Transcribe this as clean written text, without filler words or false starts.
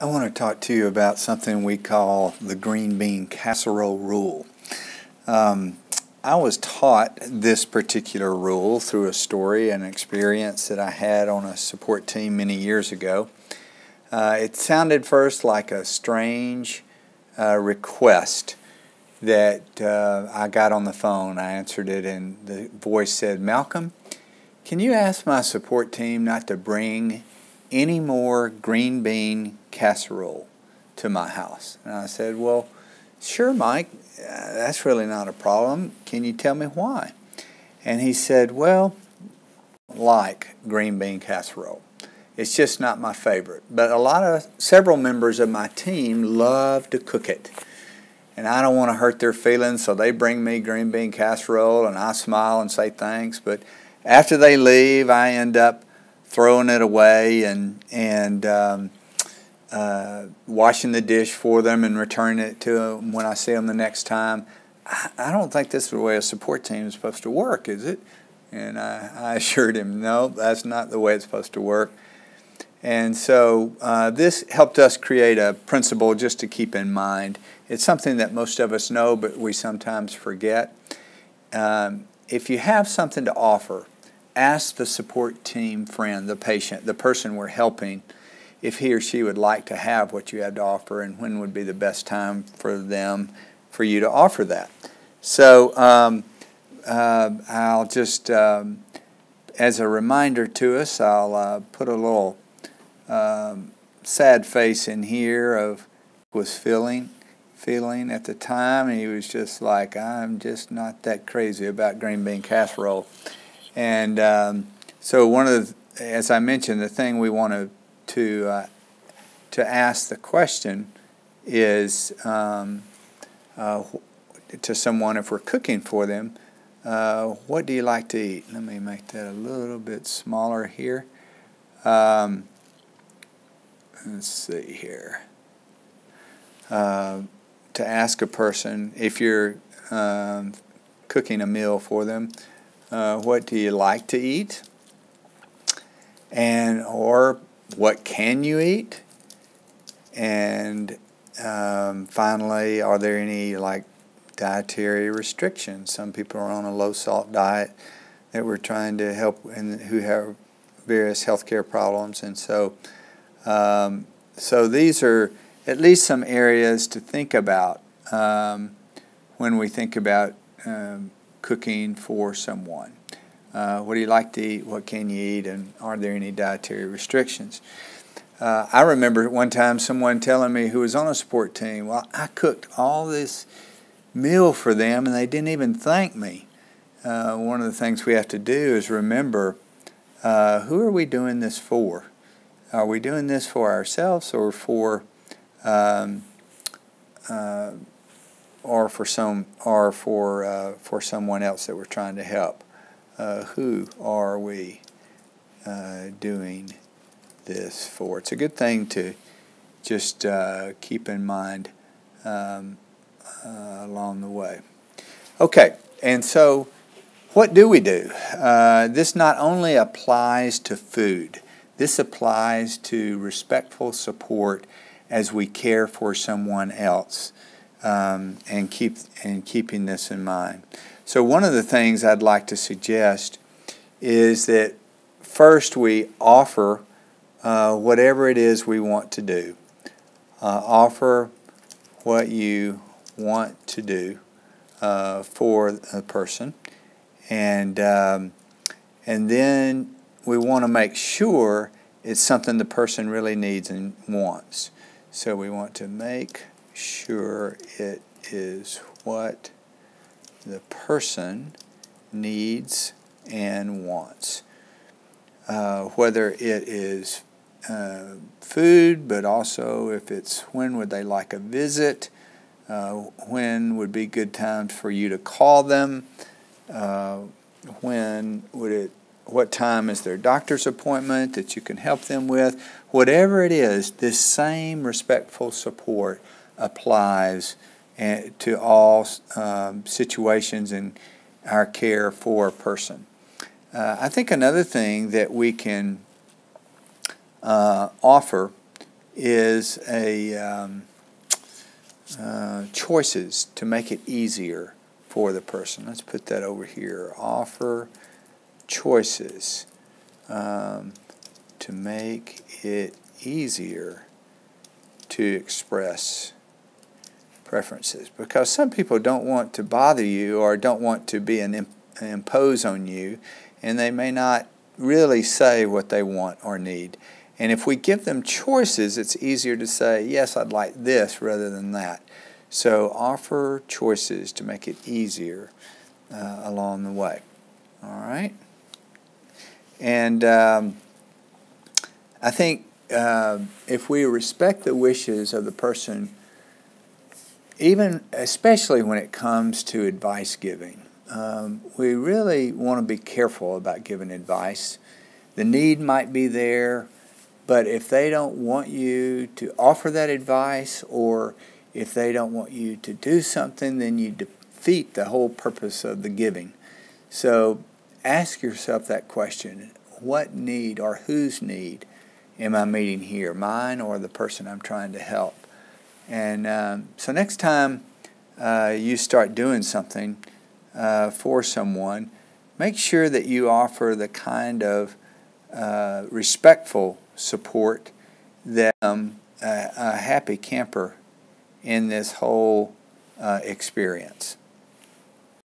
I want to talk to you about something we call the green bean casserole rule. I was taught this particular rule through a story and experience that I had on a support team many years ago. It sounded first like a strange request that I got on the phone. I answered it and the voice said, "Malcolm, can you ask my support team not to bring any more green bean casserole to my house?" And I said, "Well, sure, Mike, that's really not a problem. Can you tell me why?" And he said, "Well, like green bean casserole. It's just not my favorite. But several members of my team love to cook it. And I don't want to hurt their feelings, so they bring me green bean casserole, and I smile and say thanks. But after they leave, I end up throwing it away and washing the dish for them and returning it to them when I see them the next time. I don't think this is the way a support team is supposed to work, is it?" And I assured him, "No, that's not the way it's supposed to work." And so this helped us create a principle just to keep in mind. It's something that most of us know, but we sometimes forget. If you have something to offer, ask the support team friend, the patient, the person we're helping, if he or she would like to have what you have to offer and when would be the best time for you to offer that. So I'll just, as a reminder to us, I'll put a little sad face in here of was feeling at the time, and he was just like, "I'm just not that crazy about green bean casserole." And so as I mentioned, the thing we wanted to ask the question is to someone, if we're cooking for them, what do you like to eat? Let me make that a little bit smaller here. Let's see here. To ask a person, if you're cooking a meal for them, what do you like to eat? Or what can you eat? And finally, are there any dietary restrictions? Some people are on a low-salt diet that we're trying to help, and who have various healthcare problems. And so these are at least some areas to think about when we think about cooking for someone. What do you like to eat? What can you eat? And are there any dietary restrictions? I remember one time someone telling me, who was on a support team, "Well, I cooked all this meal for them and they didn't even thank me." One of the things we have to do is remember, who are we doing this for? Are we doing this for ourselves or for someone else that we're trying to help? Who are we doing this for? It's a good thing to just keep in mind along the way. Okay, and so what do we do? This not only applies to food. This applies to respectful support as we care for someone else, and keeping this in mind. So one of the things I'd like to suggest is that first we offer whatever it is we want to do. Offer what you want to do for a person, and then we want to make sure it's something the person really needs and wants. So we want to make sure it is what the person needs and wants. Whether it is food, but also if it's when would they like a visit, when would be good times for you to call them, what time is their doctor's appointment that you can help them with. Whatever it is, this same respectful support applies to all situations in our care for a person. I think another thing that we can offer is choices to make it easier for the person. Let's put that over here. Offer choices to make it easier to express preferences, because some people don't want to bother you or don't want to be impose on you, and they may not really say what they want or need. And if we give them choices, it's easier to say, yes, I'd like this rather than that. So offer choices to make it easier along the way. All right? And I think if we respect the wishes of the person, especially when it comes to advice giving, we really want to be careful about giving advice. The need might be there, but if they don't want you to offer that advice, or if they don't want you to do something, then you defeat the whole purpose of the giving. So ask yourself that question: what need or whose need am I meeting here, mine or the person I'm trying to help? And so next time you start doing something for someone, make sure that you offer the kind of respectful support that a happy camper in this whole experience.